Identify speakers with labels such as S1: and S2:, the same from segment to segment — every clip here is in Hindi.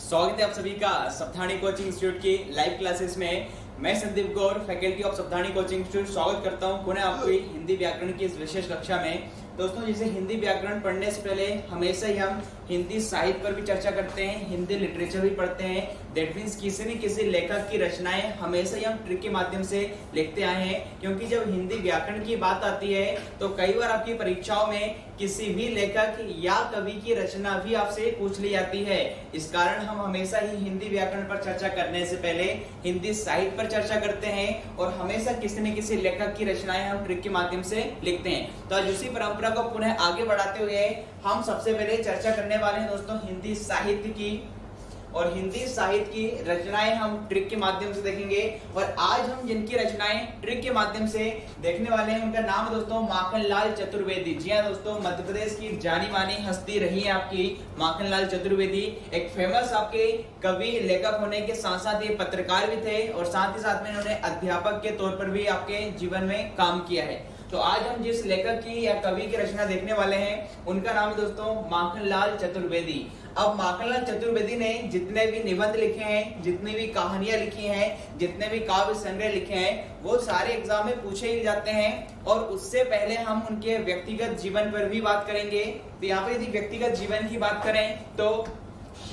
S1: स्वागत है आप सभी का सप्ताहनी कोचिंग इंस्टीट्यूट की लाइव क्लासेस में। मैं संदीप गौर, फैकल्टी ऑफ सप्ताहनी कोचिंग इंस्टीट्यूट, स्वागत करता हूं पुनः आपकी हिंदी व्याकरण की इस विशेष कक्षा में। दोस्तों, जैसे हिंदी व्याकरण पढ़ने से पहले हमेशा ही हम हिंदी साहित्य पर भी चर्चा करते हैं, हिंदी लिटरेचर भी पढ़ते हैं। दैट मीन्स किसी न किसी लेखक की रचनाएं हमेशा ही हम ट्रिक के माध्यम से लिखते आए हैं, क्योंकि जब हिंदी व्याकरण की बात आती है तो कई बार आपकी परीक्षाओं में किसी भी लेखक या कवि की रचना भी आपसे पूछ ली जाती है। इस कारण हम हमेशा ही हिंदी व्याकरण पर चर्चा करने से पहले हिंदी साहित्य पर चर्चा करते हैं और हमेशा किसी न किसी लेखक की रचनाएं हम ट्रिक के माध्यम से लिखते हैं। तो आज उसी परंपरा को पुनः आगे बढ़ाते हुए हम सबसे पहले चर्चा करने वाले हैं दोस्तों हिंदी साहित्य की, और हिंदी साहित्य की रचनाएं हम ट्रिक के माध्यम से देखेंगे। और आज हम जिनकी रचनाएं ट्रिक के माध्यम से देखने वाले हैं उनका नाम है दोस्तों माखनलाल चतुर्वेदी। जी हाँ दोस्तों, मध्य प्रदेश की जानी मानी हस्ती रही है आपकी माखनलाल चतुर्वेदी। एक फेमस आपके कवि लेखक होने के साथ साथ ये पत्रकार भी थे और साथ ही साथ में इन्होंने अध्यापक के तौर पर भी आपके जीवन में काम किया है। तो आज हम जिस लेखक की या कवि की रचना देखने वाले हैं उनका नाम है दोस्तों माखनलाल चतुर्वेदी। अब माखनलाल चतुर्वेदी ने जितने भी निबंध लिखे हैं, जितनी भी कहानियां लिखी हैं, जितने भी काव्य संग्रह लिखे हैं, वो सारे एग्जाम में पूछे ही जाते हैं। और उससे पहले हम उनके व्यक्तिगत जीवन पर भी बात करेंगे। तो यहाँ पे यदि व्यक्तिगत जीवन की बात करें तो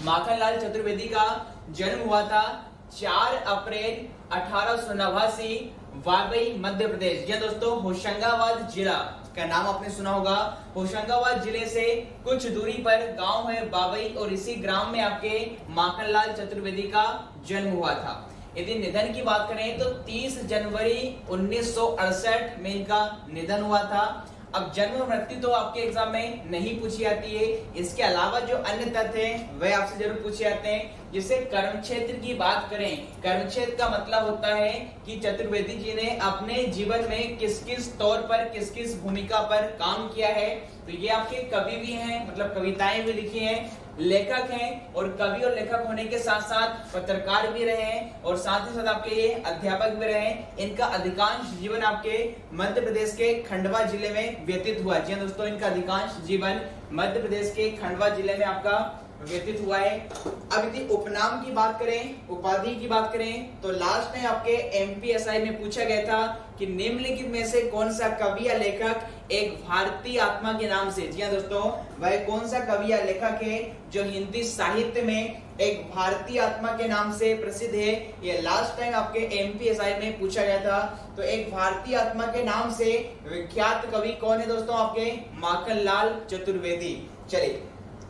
S1: माखनलाल चतुर्वेदी का जन्म हुआ था 4 अप्रैल 1889 वाबई मध्य प्रदेश। जी दोस्तों, होशंगाबाद जिला का नाम आपने सुना होगा। होशंगाबाद जिले से कुछ दूरी पर गांव है बाबई और इसी ग्राम में आपके माखनलाल चतुर्वेदी का जन्म हुआ था। यदि निधन की बात करें तो 30 जनवरी 1968 में इनका निधन हुआ था। अब जन्म और मृत्यु तो आपके एग्जाम में नहीं पूछी जाती है, इसके अलावा जो अन्य तथ्य हैं वह आपसे जरूर पूछे जाते हैं। जिसे कर्म क्षेत्र की बात करें, कर्म क्षेत्र का मतलब होता है कि चतुर्वेदी जी ने अपने जीवन में किस किस तौर पर, किस किस भूमिका पर काम किया है। तो ये आपके कवि भी हैं, मतलब कविताएं भी लिखी हैं, लेखक हैं, और कवि और लेखक होने के साथ साथ पत्रकार भी रहे हैं और साथ ही साथ आपके ये अध्यापक भी रहे हैं। इनका अधिकांश जीवन आपके मध्य प्रदेश के खंडवा जिले में व्यतीत हुआ। जी दोस्तों, इनका अधिकांश जीवन मध्य प्रदेश के खंडवा जिले में आपका व्यतीत हुआ है। अब यदि उपनाम की बात करें, उपाधि की बात करें, तो लास्ट में आपके एमपीएसआई में पूछा गया था कि निम्नलिखित में से कौन सा कवि या लेखक एक भारतीय आत्मा के नाम से, जी हाँ दोस्तों, वह कौन सा कवि या लेखक है जो हिंदी साहित्य में एक भारतीय आत्मा के नाम से प्रसिद्ध है। ये लास्ट टाइम आपके एमपीएसआई में पूछा गया था। तो एक भारतीय आत्मा के नाम से विख्यात कवि कौन है दोस्तों? आपके माखनलाल चतुर्वेदी। चलिए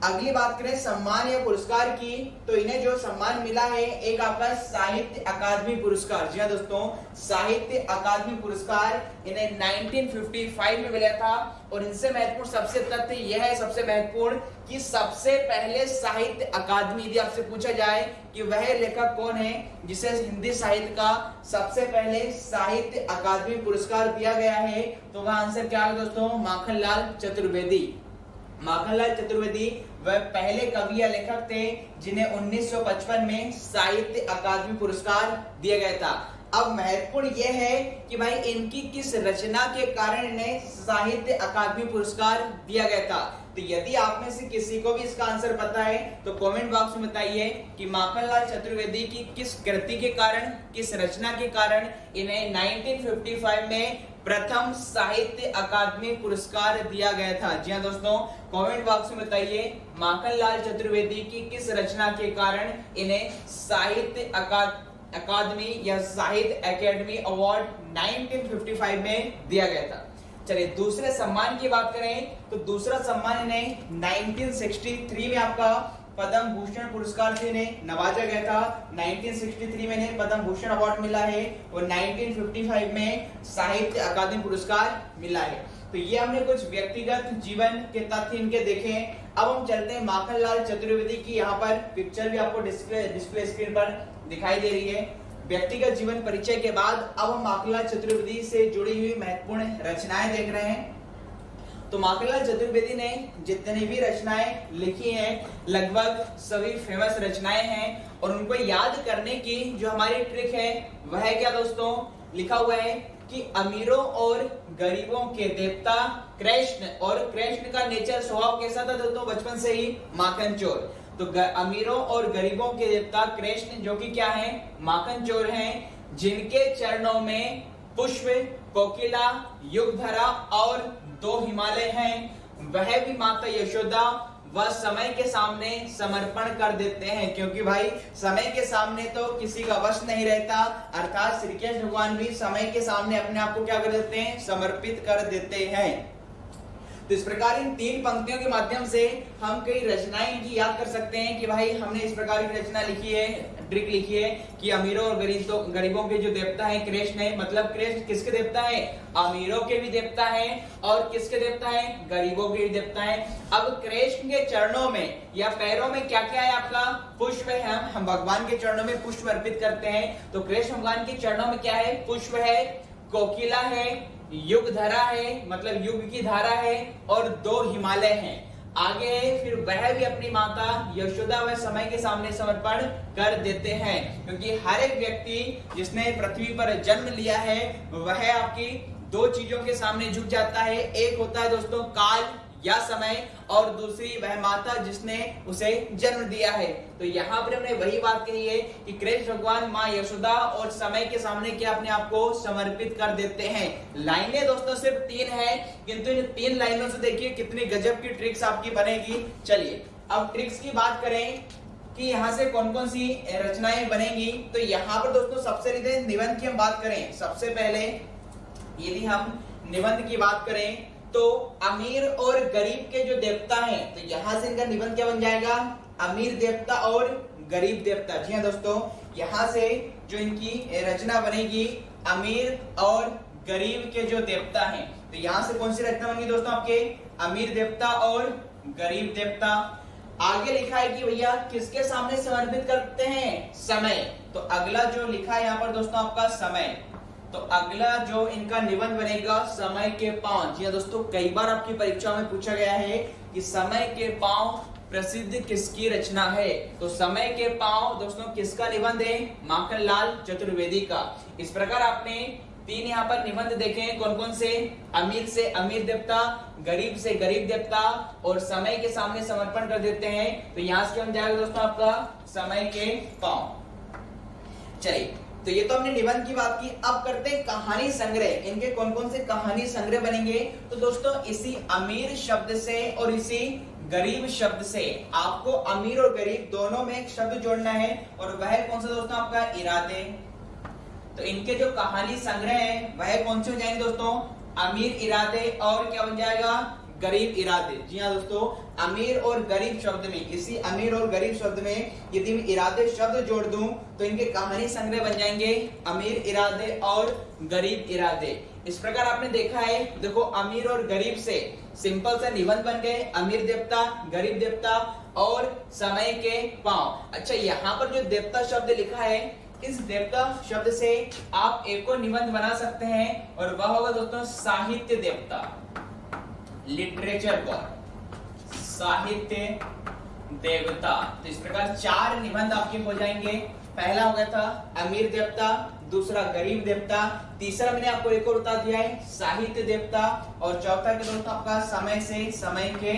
S1: अगली बात करें सम्मान या पुरस्कार की, तो इन्हें जो सम्मान मिला है एक आपका साहित्य अकादमी पुरस्कार। जी हाँ दोस्तों, साहित्य अकादमी पुरस्कार इन्हें 1955 में मिला था। और इनसे महत्वपूर्ण सबसे तथ्य यह है, सबसे महत्वपूर्ण, कि सबसे पहले साहित्य अकादमी, यदि आपसे पूछा जाए कि वह लेखक कौन है जिसे हिंदी साहित्य का सबसे पहले साहित्य अकादमी पुरस्कार दिया गया है, तो वह आंसर क्या है दोस्तों? माखनलाल चतुर्वेदी। माखनलाल चतुर्वेदी वह पहले कवि या लेखक थे जिन्हें 1955 में साहित्य अकादमी पुरस्कार दिया गया था। अब महत्वपूर्ण यह है कि भाई इनकी किस रचना के कारण इन्हें साहित्य अकादमी पुरस्कार दिया गया था। तो यदि आप में से किसी को भी इसका आंसर पता है तो कमेंट बॉक्स में बताइए कि माखनलाल चतुर्वेदी की किस कृति के कारण, किस रचना के कारण इन्हें 1955 में प्रथम साहित्य अकादमी पुरस्कार दिया गया था। जी हाँ दोस्तों, कमेंट बॉक्स में बताइए माखनलाल चतुर्वेदी की किस रचना के कारण इन्हें साहित्य अकादमी या साहित्य अकेडमी अवार्ड 1955 में दिया गया था। चलिए दूसरे सम्मान की बात करें तो दूसरा सम्मान इन्हें 1963 में आपका पद्म भूषण पुरस्कार से इन्हें नवाजा गया था। 1963 में इन्हें पद्म भूषण अवार्ड मिला है और 1955 में साहित्य अकादमी पुरस्कार मिला है। तो ये हमने कुछ व्यक्तिगत जीवन के तथ्य इनके देखे। अब हम चलते हैं माखनलाल चतुर्वेदी की। यहाँ पर पिक्चर भी आपको डिस्प्ले स्क्रीन पर दिखाई दे रही है। व्यक्तिगत जीवन परिचय के बाद अब हम माखनलाल चतुर्वेदी से जुड़ी हुई महत्वपूर्ण रचनाएं देख रहे हैं। तो माखनलाल चतुर्वेदी ने जितनी भी रचनाएं लिखी हैं लगभग सभी फेमस रचनाएं हैं, और उनको याद करने की जो हमारी ट्रिक है वह है क्या दोस्तों? लिखा हुआ है कि अमीरों और गरीबों के देवता कृष्ण, और कृष्ण का नेचर स्वभाव कैसा था दोस्तों? बचपन से ही माखन चोर। तो अमीरों और गरीबों के देवता कृष्ण, जो कि क्या है, माखन चोर हैं, जिनके चरणों में पुष्प, कोकिला, युगधरा और 2 हिमालय हैं, वह भी माता यशोदा वह समय के सामने समर्पण कर देते हैं, क्योंकि भाई समय के सामने तो किसी का वश नहीं रहता, अर्थात श्री कृष्ण भगवान भी समय के सामने अपने आप को क्या कर देते हैं, समर्पित कर देते हैं। तो इस प्रकार इन 3 पंक्तियों के माध्यम से हम कई रचनाएं इनकी याद कर सकते हैं कि भाई हमने इस प्रकार की रचना लिखी है, ट्रिक लिखी है कि अमीरों और गरीबों के जो देवता है कृष्ण है, मतलब कृष्ण किसके देवता है, अमीरों के भी देवता है और किसके देवता है, गरीबों के भी देवता है। अब कृष्ण के चरणों में या पैरों में क्या क्या है, आपका पुष्प है, हम भगवान के चरणों में पुष्प अर्पित करते हैं, तो कृष्ण भगवान के चरणों में क्या है, पुष्प है, कोकिला है, युग धरा है, मतलब युग की धारा है, और 2 हिमालय हैं। आगे है फिर वह भी अपनी माता यशोदा व समय के सामने समर्पण कर देते हैं, क्योंकि हर एक व्यक्ति जिसने पृथ्वी पर जन्म लिया है वह आपकी 2 चीजों के सामने झुक जाता है। एक होता है दोस्तों काल या समय, और दूसरी वह माता जिसने उसे जन्म दिया है। तो यहाँ पर हमने वही बात कही है कि कृष्ण भगवान माँ यशोदा और समय के सामने क्या अपने आप को समर्पित कर देते हैं। लाइनें दोस्तों सिर्फ 3 है, किंतु इन 3 लाइनों से देखिए कितनी गजब की ट्रिक्स आपकी बनेगी। चलिए अब ट्रिक्स की बात करें कि यहाँ से कौन कौन सी रचनाएं बनेंगी। तो यहाँ पर दोस्तों सबसे पहले निबंध की हम बात करें, सबसे पहले यदि हम निबंध की बात करें तो अमीर और गरीब के जो देवता हैं, तो यहां से इनका निबंध क्या बन जाएगा, अमीर देवता और गरीब देवता। जी हाँ दोस्तों, यहां से जो इनकी रचना बनेगी अमीर और गरीब के जो देवता हैं, तो यहां से कौन सी रचना बनेगी दोस्तों, आपके अमीर देवता और गरीब देवता। आगे लिखा है कि भैया किसके सामने समर्पित करते हैं, समय। तो अगला जो लिखा है यहाँ पर दोस्तों आपका समय, तो अगला जो इनका निबंध बनेगा समय के पांव। जी दोस्तों, कई बार आपकी परीक्षा में पूछा गया है कि समय के पांव प्रसिद्ध किसकी रचना है। तो समय के पांव दोस्तों किसका निबंध है, माखनलाल चतुर्वेदी का। इस प्रकार आपने 3 यहाँ पर निबंध देखे हैं, कौन कौन से, अमीर से अमीर देवता, गरीब से गरीब देवता और समय के सामने समर्पण कर देते हैं। तो यहाँ से बन जाएगा दोस्तों आपका समय के पांव। चलिए, तो ये तो हमने निबंध की बात की। अब करते हैं कहानी संग्रह। इनके कौन कौन से कहानी संग्रह बनेंगे। तो दोस्तों इसी अमीर शब्द से और इसी गरीब शब्द से आपको अमीर और गरीब दोनों में एक शब्द जोड़ना है, और वह कौन सा दोस्तों, आपका इरादे। तो इनके जो कहानी संग्रह है वह कौन से हो जाएंगे दोस्तों, अमीर इरादे और क्या बन जाएगा, गरीब इरादे। जी हाँ दोस्तों, अमीर और गरीब शब्द में, इसी अमीर और गरीब शब्द में यदि मैं इरादे शब्द जोड़ दूं तो इनके कहानी संग्रह बन जाएंगे अमीर इरादे और गरीब इरादे। इस प्रकार आपने देखा है, देखो अमीर और गरीब से सिंपल सा निबंध बन गए, अमीर देवता, गरीब देवता और समय के पांव। अच्छा, यहाँ पर जो देवता शब्द लिखा है, इस देवता शब्द से आप एक और निबंध बना सकते हैं, और वह होगा दोस्तों साहित्य देवता, लिटरेचर गॉड, साहित्य देवता। तो इस प्रकार 4 निबंध आपके हो जाएंगे। पहला हो गया था अमीर देवता, दूसरा गरीब देवता, तीसरा मैंने आपको एक और बता दिया है साहित्य देवता, और चौथा के दोस्तों आपका समय से समय के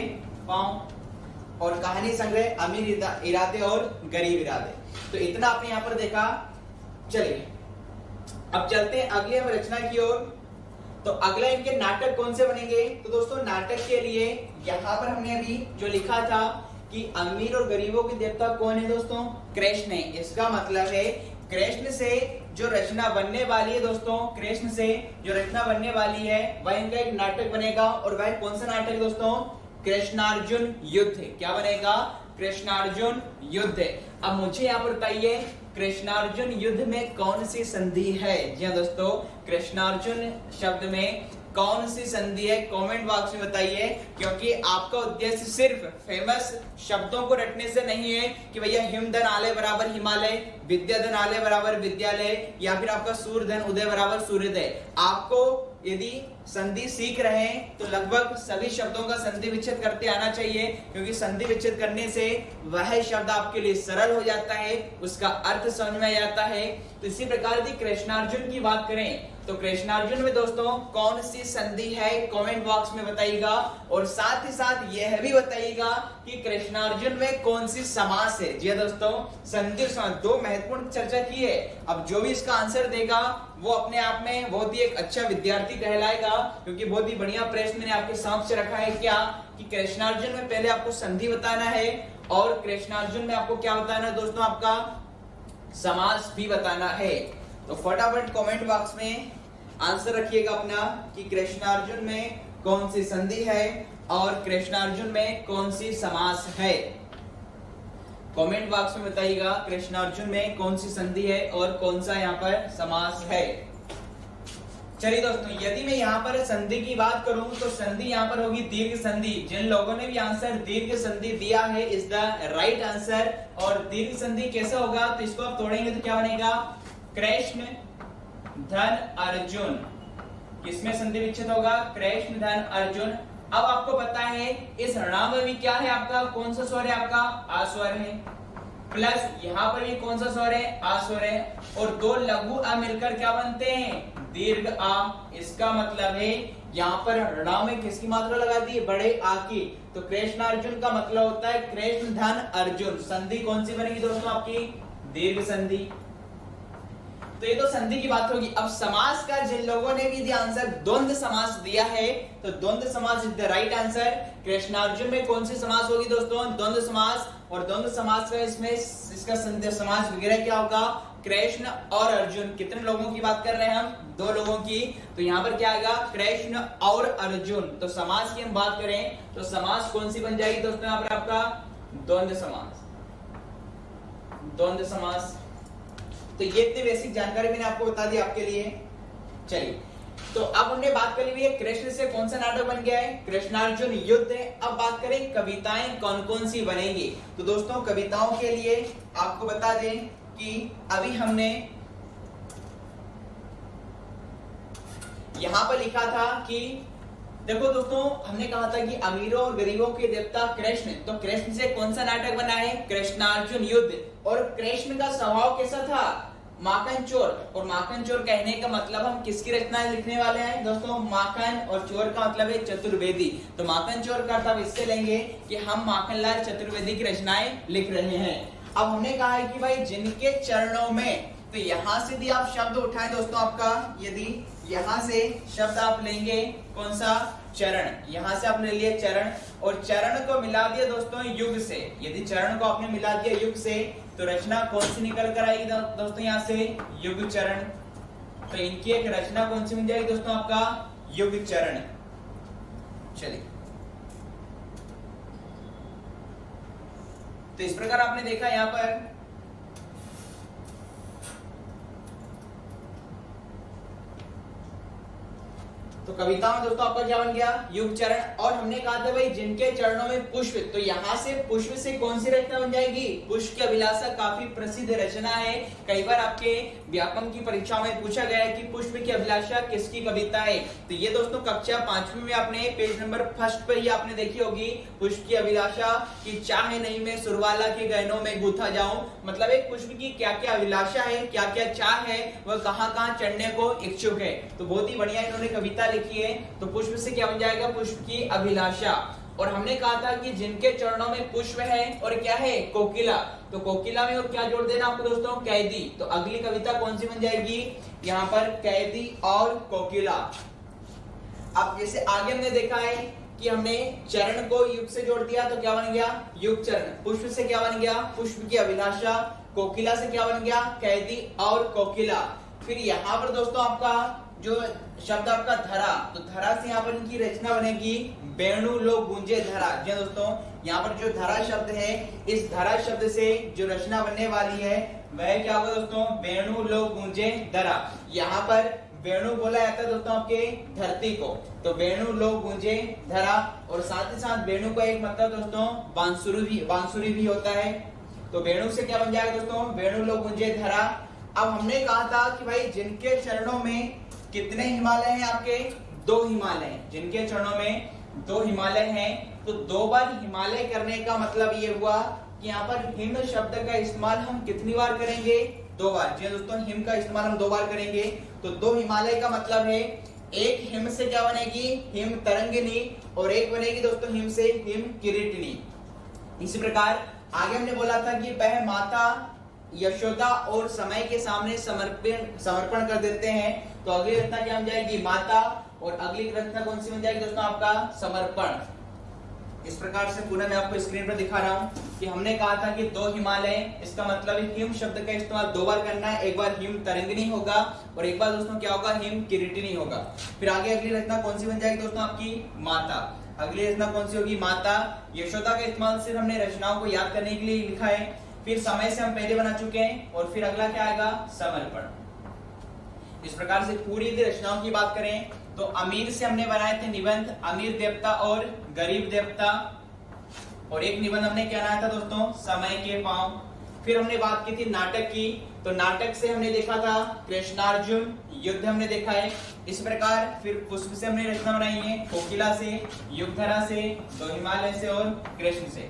S1: पांव, और कहानी संग्रह अमीर इरादे और गरीब इरादे। तो इतना आपने यहाँ पर देखा। चलिए अब चलते हैं अगले हम रचना की ओर। तो अगला इनके नाटक कौन से बनेंगे। तो दोस्तों नाटक के लिए यहाँ पर हमने अभी जो लिखा था कि अमीर और गरीबों के देवता कौन है दोस्तों, कृष्ण है। इसका मतलब है कृष्ण से जो रचना बनने वाली है दोस्तों, कृष्ण से जो रचना बनने वाली है वह इनका एक नाटक बनेगा, और वह कौन सा नाटक है दोस्तों, कृष्णार्जुन युद्ध। क्या बनेगा, कृष्णार्जुन युद्ध। अब मुझे यहाँ पर बताइए कृष्णार्जुन युद्ध में कौन सी संधि है। जी हाँ दोस्तों, कृष्णार्जुन शब्द में कौन सी संधि है, कमेंट बॉक्स में बताइए, क्योंकि आपका उद्देश्य सिर्फ फेमस शब्दों को रटने से नहीं है कि भैया हिमधन आलय बराबर हिमालय, विद्याधन आलय बराबर विद्यालय, या फिर आपका सूर्यधन उदय बराबर सूर्योदय। आपको यदि संधि सीख रहे हैं तो लगभग सभी शब्दों का संधि विच्छेद करते आना चाहिए, क्योंकि संधि विच्छेद करने से वह शब्द आपके लिए सरल हो जाता है, उसका अर्थ समझ में आ जाता है। तो इसी प्रकार यदि कृष्णार्जुन की बात करें तो कृष्णार्जुन में दोस्तों कौन सी संधि है, कमेंट बॉक्स में बताइएगा, और साथ ही साथ यह भी बताइएगा कि कृष्णार्जुन में कौन सी समास है। जी दोस्तों, संधि और समास दो महत्वपूर्ण चर्चा की है। अब जो भी इसका आंसर देगा वो अपने आप में बहुत ही एक अच्छा विद्यार्थी कहलाएगा, क्योंकि बहुत ही बढ़िया प्रश्न मैंने आपके समक्ष रखा है। क्या कि कृष्णार्जुन में पहले आपको संधि बताना है और कृष्णार्जुन में आपको क्या बताना है दोस्तों, आपका समास भी बताना है। तो फटाफट कमेंट बॉक्स में आंसर रखिएगा अपना कि कृष्णार्जुन में कौन सी संधि है और कृष्णार्जुन में कौन सी समास है। कमेंट बॉक्स में बताइएगा कृष्णार्जुन में कौन सी संधि है और कौन सा यहाँ पर समास है। चलिए दोस्तों, यदि मैं यहाँ पर संधि की बात करूं तो संधि यहाँ पर होगी दीर्घ संधि। जिन लोगों ने भी आंसर दीर्घ संधि दिया है इज द राइट आंसर। और दीर्घ संधि कैसे होगा, तो इसको आप तोड़ेंगे तो क्या बनेगा, कृष्ण धन अर्जुन। किसमें संधि विच्छेद होगा, कृष्ण धन अर्जुन। अब आपको पता है इस ऋणाम में भी क्या है आपका, कौन सा स्वर है आपका, आ स्वर है, प्लस यहाँ पर भी कौन सा स्वर है, आ स्वर है, और दो लघु अ मिलकर क्या बनते हैं, दीर्घ आ। इसका मतलब है यहाँ पर ऋणाम में किसकी मात्रा लगा दी, बड़े आ की। तो कृष्ण अर्जुन का मतलब होता है कृष्ण धन अर्जुन। संधि कौन सी बनेगी दोस्तों आपकी, दीर्घ संधि। तो ये तो संधि की बात होगी। अब समास का जिन लोगों ने भी आंसर द्वंद्व समास दिया है तो द्वंद्व समास is the right answer. Krishnarjun में कौन सी समास होगी दोस्तों, द्वंद्व समास। और द्वंद्व समास का इसमें इसका समास वगैरह क्या होगा, कृष्ण और अर्जुन। कितने लोगों की बात कर रहे हैं हम, दो लोगों की। तो यहाँ पर क्या आएगा, कृष्ण और अर्जुन। तो समास की हम बात करें तो समास कौन सी बन जाएगी दोस्तों, यहाँ पर आपका द्वंद्व समास, द्वंद्व समास। तो ये इतनी बेसिक जानकारी मैंने आपको बता दी आपके लिए। चलिए, तो अब हमने बात कर ली है कृष्ण से कौन सा नाटक बन गया है, कृष्णार्जुन युद्ध है। अब बात करें कविताएं कौन कौन सी बनेंगी। तो दोस्तों कविताओं के लिए आपको बता दें कि अभी हमने यहां पर लिखा था कि देखो दोस्तों, हमने कहा था कि अमीरों और गरीबों के देवता कृष्ण, तो कृष्ण से कौन सा नाटक बना है, कृष्णार्जुन युद्ध। और कृष्ण का स्वभाव कैसा था, माखन चोर। और माखन चोर कहने का मतलब हम किसकी रचनाएं लिखने वाले हैं दोस्तों, माखन, और चोर का मतलब है चतुर्वेदी। तो माखन चोर का अर्थ इससे लेंगे कि हम माखनलाल चतुर्वेदी की रचनाएं लिख रहे हैं। अब हमने कहा है कि भाई जिनके चरणों में, तो यहां से भी आप शब्द उठाएं दोस्तों, आपका यदि यहां से शब्द आप लेंगे कौन सा, चरण। यहां से आपने लिए चरण, और चरण को मिला दिया दोस्तों युग से। यदि चरण को आपने मिला दिया युग से तो रचना कौन सी निकल कर आएगी दोस्तों, यहां से युग चरण। तो इनकी एक रचना कौन सी बन जाएगी दोस्तों, आपका युग चरण। चलिए, तो इस प्रकार आपने देखा यहां पर तो कविता में दोस्तों आपका क्या बन गया, युग चरण। और हमने कहा था भाई जिनके चरणों में पुष्प, तो यहाँ से पुष्प से कौन सी रचना बन जाएगी, पुष्प की अभिलाषा काफी प्रसिद्ध रचना है। कई बार आपके व्याकरण की परीक्षा में पूछा गया है कि पुष्प की अभिलाषा किसकी कविता है। तो ये दोस्तों कक्षा 5वीं में आपने पेज नंबर 1 पर ही आपने देखी होगी, पुष्प की अभिलाषा की चाहे नहीं मैं सुरवाला के गहनों में गूथा जाऊं। मतलब एक पुष्प की क्या क्या अभिलाषा है, क्या क्या चाह है, वह कहाँ कहाँ चढ़ने को इच्छुक है। तो बहुत ही बढ़िया इन्होंने कविता लिखी है। तो पुष्प से क्या बन जाएगा, पुष्प की अभिलाषा। और हमने कहा था कि जिनके चरणों में पुष्प है और क्या है, कोकिला। तो कोकिला में और क्या जोड़ देना आपको दोस्तों, कैदी। तो अगली कविता कौन सी बन जाएगी, यहाँ पर कैदी और कोकिला। अब जैसे आगे हमने देखा है कि हमने चरण को युग से जोड़ दिया तो क्या बन गया, युग चरण। पुष्प से क्या बन गया, पुष्प की अभिलाषा। कोकिला से क्या बन गया, कैदी और कोकिला। फिर यहाँ पर दोस्तों आपका जो शब्द आपका धरा, तो धरा से यहाँ पर इनकी रचना बनेगी वेणु लो गूंजे धरा। जी दोस्तों, यहाँ पर जो धरा शब्द है, इस धरा शब्द से जो रचना बनने वाली है वह क्या होगा दोस्तों, वेणु लो गूंजे धरा। यहाँ पर वेणु बोला जाता है दोस्तों आपके धरती को, तो वेणु लो गूंजे धरा। और साथ ही साथ वेणु का एक मतलब दोस्तों बांसुरी भी होता है। तो वेणु से क्या बन जाएगा दोस्तों, वेणु लो गूंजे धरा। अब हमने कहा था कि भाई जिनके चरणों में कितने हिमालय हैं आपके, 2 हिमालय। जिनके चरणों में 2 हिमालय हैं, तो 2 बार हिमालय करने का मतलब ये हुआ कि यहाँ पर हिम शब्द का इस्तेमाल हम कितनी बार करेंगे, 2 बार। जी दोस्तों, हिम का इस्तेमाल हम 2 बार करेंगे। तो 2 हिमालय का मतलब है एक हिम से क्या बनेगी, हिम तरंगिनी, और एक बनेगी दोस्तों हिम से हिम किरीटिनी। इसी प्रकार आगे हमने बोला था कि वह माता यशोदा और समय के सामने समर्पण कर देते हैं। तो अगली रचना क्या बन जाएगी? माता। और अगली रचना कौन सी बन जाएगी दोस्तों? आपका समर्पण। इस प्रकार से पुनः मैं आपको स्क्रीन पर दिखा रहा हूं कि हमने कहा था कि दो हिमालय, इसका मतलब हिम शब्द का इस्तेमाल दो बार करना है। एक बार हिम तरंगिनी होगा और एक बार दोस्तों क्या होगा? हिम किरीटिनी होगा। फिर आगे अगली रचना कौन सी बन जाएगी दोस्तों? आपकी माता। अगली रचना कौन सी होगी? माता। यशोदा का इस्तेमाल सिर्फ हमने रचनाओं को याद करने के लिए लिखा है। फिर समय से हम पहले बना चुके हैं और फिर अगला क्या आएगा? समर्पण। इस प्रकार से पूरी रचनाओं की बात करें तो अमीर से हमने बनाए थे निबंध, अमीर देवता और गरीब देवता। और एक निबंध हमने क्या बनाया था दोस्तों? समय के पांव। फिर हमने बात की थी नाटक की, तो नाटक से हमने देखा था कृष्णार्जुन युद्ध हमने देखा है। इस प्रकार फिर पुष्प से हमने रचना बनाई है, कोकिला से, युगधरा से, दो हिमालय से और कृष्ण से।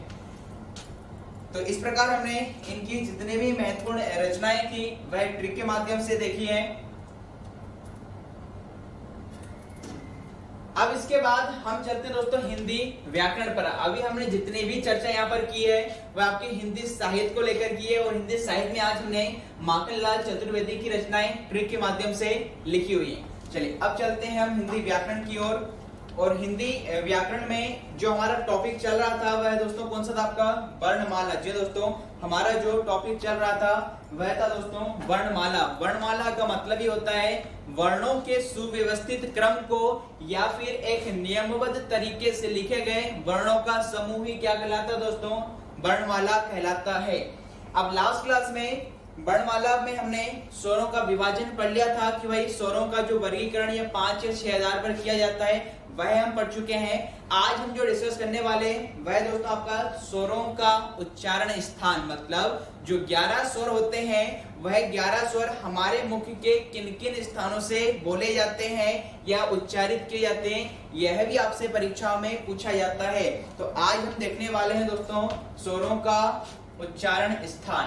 S1: तो इस प्रकार हमने इनकी जितने भी महत्वपूर्ण रचनाएं थी वह ट्रिक के माध्यम से देखी है। अब इसके बाद हम चलते हैं दोस्तों हिंदी व्याकरण पर। अभी हमने जितनी भी चर्चा यहाँ पर की है वह आपके हिंदी साहित्य को लेकर की है और हिंदी साहित्य में आज हमने माखनलाल चतुर्वेदी की रचनाएं ट्रिक के माध्यम से लिखी हुई है। चलिए अब चलते हैं हम हिंदी व्याकरण की ओर। और हिंदी व्याकरण में जो हमारा टॉपिक चल रहा था वह दोस्तों कौन सा था? आपका वर्णमाला। जी दोस्तों, हमारा जो टॉपिक चल रहा था वह था दोस्तों वर्णमाला। वर्णमाला का मतलब ही होता है वर्णों के सुव्यवस्थित क्रम को या फिर एक नियमबद्ध तरीके से लिखे गए वर्णों का समूह ही क्या कहलाता है दोस्तों? वर्णमाला कहलाता है। अब लास्ट क्लास में वर्णमाला में हमने स्वरों का विभाजन पढ़ लिया था कि भाई स्वरों का जो वर्गीकरण या 5 या 6 आधार पर किया जाता है वह हम पढ़ चुके हैं। आज हम जो डिस्कस करने वाले वह दोस्तों आपका स्वरों का उच्चारण स्थान, मतलब जो 11 स्वर होते हैं वह 11 स्वर हमारे मुख के किन किन स्थानों से बोले जाते हैं या उच्चारित किए जाते हैं, यह भी आपसे परीक्षाओं में पूछा जाता है। तो आज हम देखने वाले हैं दोस्तों स्वरों का उच्चारण स्थान।